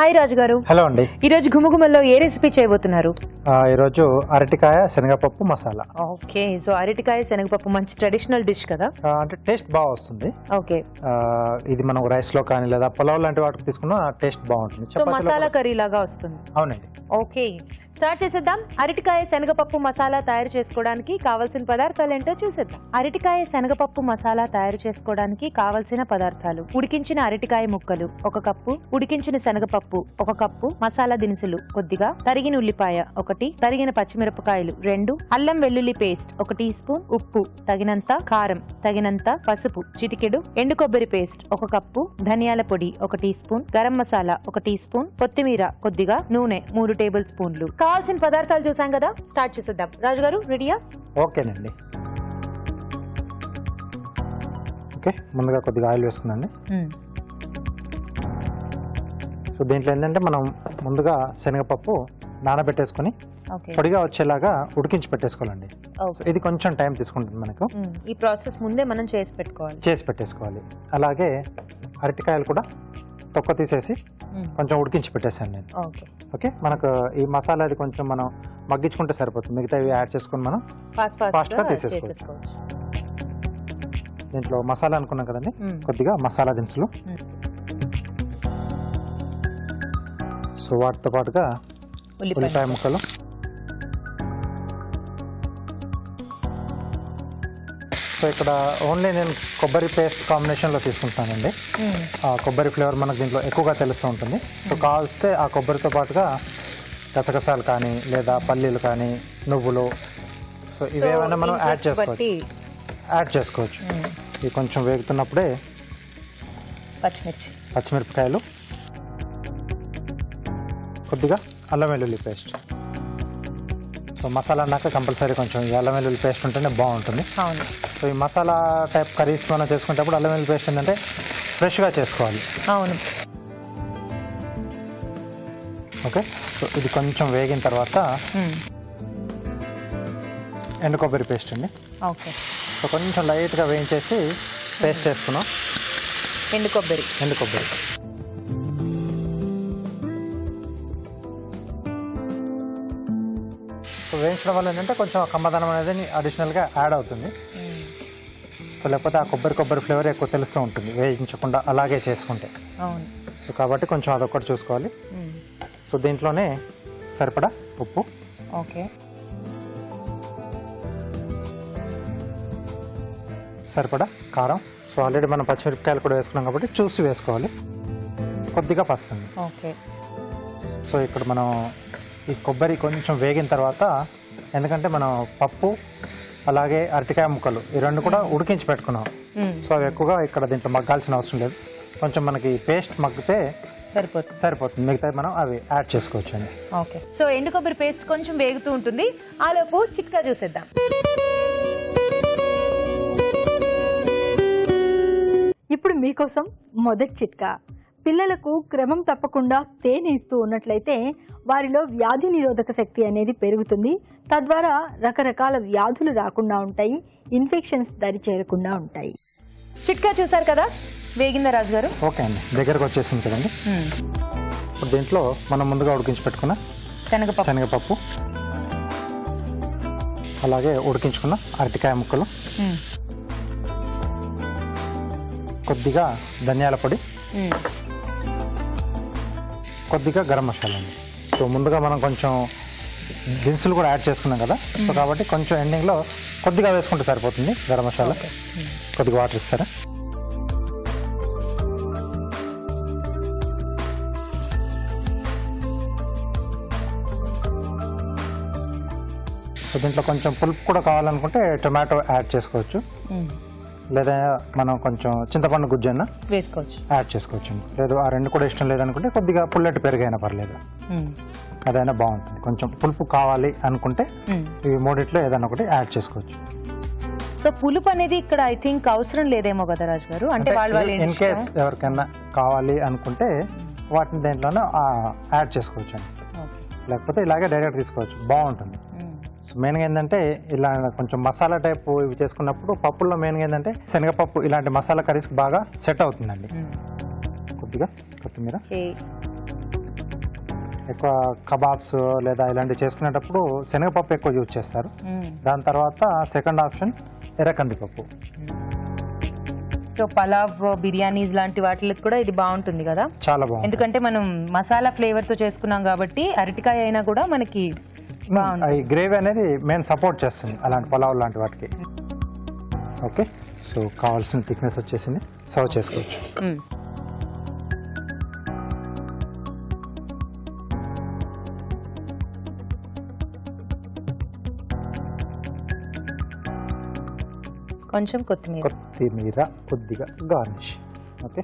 Hi రాజు గారు. Hello అండి. ఈ రోజు గుమగుమల్లో ఏ రెసిపీ చేయబోతున్నారు? ఈ రోజు అరటికాయ శనగపప్పు మసాలా. ఓకే, సో అరటికాయ శనగపప్పు మంచి ట్రెడిషనల్ డిష్ కదా, అంటే టేస్ట్ బాగా వస్తుంది. ఓకే, ఇది మనం రైస్ లో కానీ లేదా పులావ్ లాంటి వాటికి తీసుకున్నా టేస్ట్ బాగుంటుంది. సో మసాలా కర్రీ లాగా వస్తుంది. అవునండి. ఓకే, స్టార్ట్ చేసేద్దాం. అరటికాయ శనగపప్పు మసాలా తయారు చేసుకోవడానికి కావాల్సిన పదార్థాలు ఏంటో చూసేద్దాం. అరటికాయ శనగపప్పు మసాలా తయారు చేసుకోవడానికి కావలసిన పదార్థాలు: ఉడికించిన అరటికాయ ముక్కలు 1 కప్పు, ఉడికించిన శనగపప్పు 1 కప్పు, మసాలా దినుసులు కొద్దిగా, తరిగిన ఉల్లిపాయ 1, తరిగిన పచ్చిమిరపకాయలు 2, అల్లం వెల్లుల్లి పేస్ట్ 1 టీ స్పూన్, ఉప్పు తగినంత, కారం తగినంత, పసుపు చిటికెడు, ఎండు కొబ్బరి పేస్ట్ 1 కప్పు, ధనియాల పొడి 1 teaspoon, garam masala 1 teaspoon, కొత్తిమీర కొద్దిగా, నూనె 3 టేబుల్ స్పూన్లు. కావాల్సిన పదార్థాలు చూసాం కదా, స్టార్ట్ చేసేద్దాం. రాజు గారు రెడీయా? ఓకేనండి. ఓకే, ముందుగా కొద్దిగా ఆయిల్ వేసుకున్నాండి. సో దీంట్లో ఏంటంటే మనం ముందుగా శనగపప్పు నానబెట్టేసుకుని పొడిగా వచ్చేలాగా ఉడికించి పెట్టేసుకోవాలండి. ఇది కొంచెం టైం తీసుకుంటుంది మనకు. ఈ ప్రాసెస్ ముందే మనం చేసి పెట్టేసుకోవాలి. అలాగే అరటికాయలు కూడా తొక్క తీసేసి కొంచెం ఉడికించి పెట్టేసాను నేను. ఓకే, మనకు ఈ మసాలా అది కొంచెం మనం మగ్గించుకుంటే సరిపోతుంది. మిగతావి యాడ్ చేసుకుని మనం ఫాస్ట్గా తీసేసుకోవచ్చు. దీంట్లో మసాలా అనుకున్నాం కదండి, కొద్దిగా మసాలా దినుసులు, సో వాటితో పాటుగా ఉల్లిపాయ ముక్కలు, సో ఇక్కడ ఓన్లీ నేను కొబ్బరి పేస్ట్ కాంబినేషన్లో తీసుకుంటానండి. కొబ్బరి ఫ్లేవర్ మనకు దీంట్లో ఎక్కువగా తెలుస్తూ ఉంటుంది. సో కావలిస్తే ఆ కొబ్బరితో పాటుగా గసగసాలు కానీ లేదా పల్లీలు కానీ నువ్వులు, సో ఇవేమైనా మనం యాడ్ చేసుకోవచ్చు. ఇవి కొంచెం వేగుతున్నప్పుడే పచ్చిమిరపకాయలు, కొద్దిగా అల్లం వెల్లుల్లి పేస్ట్. సో మసాలా అన్నాక కంపల్సరీ కొంచెం అల్లం వెల్లుల్లి పేస్ట్ ఉంటేనే బాగుంటుంది. సో ఈ మసాలా టైప్ కర్రీస్ మనం చేసుకునేటప్పుడు అల్లం వెల్లుల్లి పేస్ట్ ఏంటంటే ఫ్రెష్గా చేసుకోవాలి. అవును. ఓకే, సో ఇది కొంచెం వేగిన తర్వాత ఎండు కొబ్బరి పేస్ట్ అండి. ఓకే, సో కొంచెం లైట్గా వేయించేసి పేస్ట్ చేసుకున్నాం. ఎండు కొబ్బరి సో వేయించడం వల్ల ఏంటంటే కొంచెం కమ్మదనం అనేది అడిషనల్గా యాడ్ అవుతుంది. సో లేకపోతే ఆ కొబ్బరి ఫ్లేవర్ ఎక్కువ తెలుస్తూ ఉంటుంది వేయించకుండా అలాగే చేసుకుంటే. సో కాబట్టి కొంచెం అదొక్కటి చూసుకోవాలి. సో దీంట్లోనే సరిపడా ఉప్పు, ఓకే, సరిపడా కారం. సో ఆల్రెడీ మనం పచ్చిమిరపకాయలు కూడా వేసుకున్నాం కాబట్టి చూసి వేసుకోవాలి. కొద్దిగా పసుపు. ఓకే, సో ఇక్కడ మనం ఈ కొబ్బరి కొంచెం వేగిన తర్వాత, ఎందుకంటే మనం పప్పు అలాగే అరటికాయ ముక్కలు ఈ రెండు కూడా ఉడికించి పెట్టుకున్నాం. సో అవి ఎక్కువగా ఇక్కడ దీంట్లో మగ్గాల్సిన అవసరం లేదు. కొంచెం మనకి పేస్ట్ మగ్గితే సరిపోతుంది. మిగతా మనం అవి యాడ్ చేసుకోవచ్చు అండి. ఓకే, సో ఎండు కొబ్బరి పేస్ట్ కొంచెం వేగుతూ ఉంటుంది. ఆలోపు చిట్కా చూసేద్దాం. ఇప్పుడు మీకోసం మొదటి చిట్కా. పిల్లలకు క్రమం తప్పకుండా తేనె ఇస్తూ ఉన్నట్లయితే వారిలో వ్యాధి నిరోధక శక్తి అనేది పెరుగుతుంది. తద్వారా రకరకాల వ్యాధులు రాకుండా ఉంటాయి, ఇన్ఫెక్షన్స్ దరి చేరకుండా ఉంటాయి. చిట్కా చూసారు కదా, వేగిందా రాజు గారు? ఓకే అండి, దగ్గరకు వచ్చేసింది కదండి. ఇప్పుడు దీంట్లో మనం ముందుగా ఉడికించి పెట్టుకున్న శనగపప్పు, అలాగే ఉడికించుకున్న అరటికాయ ముక్కలు, కొద్దిగా ధనియాల పొడి, కొద్దిగా గరం మసాలా అండి. సో ముందుగా మనం కొంచెం దినుసులు కూడా యాడ్ చేసుకున్నాం కదా, సో కాబట్టి కొంచెం ఎండింగ్లో కొద్దిగా వేసుకుంటే సరిపోతుంది గరం మసాలా. కొద్దిగా వాటర్ ఇస్తారా? సో దీంట్లో కొంచెం పులుపు కూడా కావాలనుకుంటే టొమాటో యాడ్ చేసుకోవచ్చు, లేదా మనం కొంచెం చింతపండు గుజ్జన్న యాడ్ చేసుకోవచ్చు. లేదు ఆ రెండు కూడా ఇష్టం లేదనుకుంటే కొద్దిగా పుల్లటి పెరుగైనా పర్లేదు, అదైనా బాగుంటుంది. కొంచెం పులుపు కావాలి అనుకుంటే ఇవి మూడిట్లో ఏదైనా ఒకటి యాడ్ చేసుకోవచ్చు. సో పులుపు అనేది ఇక్కడ ఐ థింక్ అవసరం లేదేమో కదా రాజు గారు? అంటే ఇన్ కేస్ ఎవరికైనా కావాలి అనుకుంటే వాటిని దేంట్లోనే యాడ్ చేసుకోవచ్చు అండి, లేకపోతే ఇలాగే డైరెక్ట్ తీసుకోవచ్చు, బాగుంటుంది. సో మెయిన్గా ఏంటంటే ఇలా కొంచెం మసాలా టైప్ ఇవి చేసుకున్నప్పుడు పప్పుల్లో మెయిన్గా ఏంటంటే శనగపప్పు ఇలాంటి మసాలా కర్రీస్ బాగా సెట్ అవుతుందండి. కొద్దిగా కొత్తిమీర, ఎక్కువ కబాబ్స్ లేదా ఇలాంటివి చేసుకునేటప్పుడు శనగపప్పు ఎక్కువ యూజ్ చేస్తారు. దాని తర్వాత సెకండ్ ఆప్షన్ ఎర్ర కందిపప్పు. సో పలావ్, బిర్యానీస్ లాంటి వాటికి కూడా ఇది బాగుంటుంది కదా, చాలా బాగుంది. ఎందుకంటే మనం మసాలా ఫ్లేవర్ తో చేసుకున్నాం కాబట్టి అరటికాయ అయినా కూడా మనకి ఈ గ్రేవీ అనేది మెయిన్ సపోర్ట్ చేస్తుంది అలాంటి పలావ్ లాంటి వాటికి. ఓకే, సో కావాల్సిన థిక్నెస్ వచ్చేసింది, సర్వ్ చేసుకోవచ్చు. కొంచెం కొత్తిమీర, కొద్దిగా గార్నిష్. ఓకే,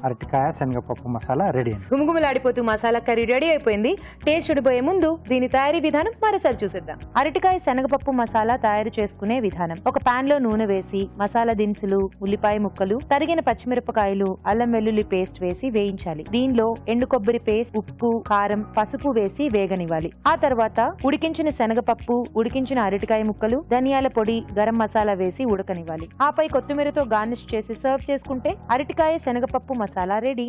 అరటికాయ శనగపప్పు మసాలా రెడీ అండి. గుమగుమలాడిపోతూ మసాలా కర్రీ రెడీ అయిపోయింది. టేస్ట్ చూడిపోయే ముందు దీని తయారీ విధానం మరోసారి చూసేద్దాం. అరటికాయ శనగపప్పు మసాలా తయారు చేసుకునే విధానం: ఒక పాన్ లో నూనె వేసి మసాలా దినుసులు, ఉల్లిపాయ ముక్కలు, తరిగిన పచ్చిమిరపకాయలు, అల్లం వెల్లుల్లి పేస్ట్ వేసి వేయించాలి. దీనిలో ఎండు కొబ్బరి పేస్ట్, ఉప్పు, కారం, పసుపు వేసి వేగనివ్వాలి. ఆ తర్వాత ఉడికించిన శనగపప్పు, ఉడికించిన అరటికాయ ముక్కలు, ధనియాల పొడి, గరం మసాలా వేసి ఉడకనివ్వాలి. ఆపై కొత్తిమీరతో గార్నిష్ చేసి సర్వ్ చేసుకుంటే అరటికాయ శనగపప్పు మసాలా రెడీ.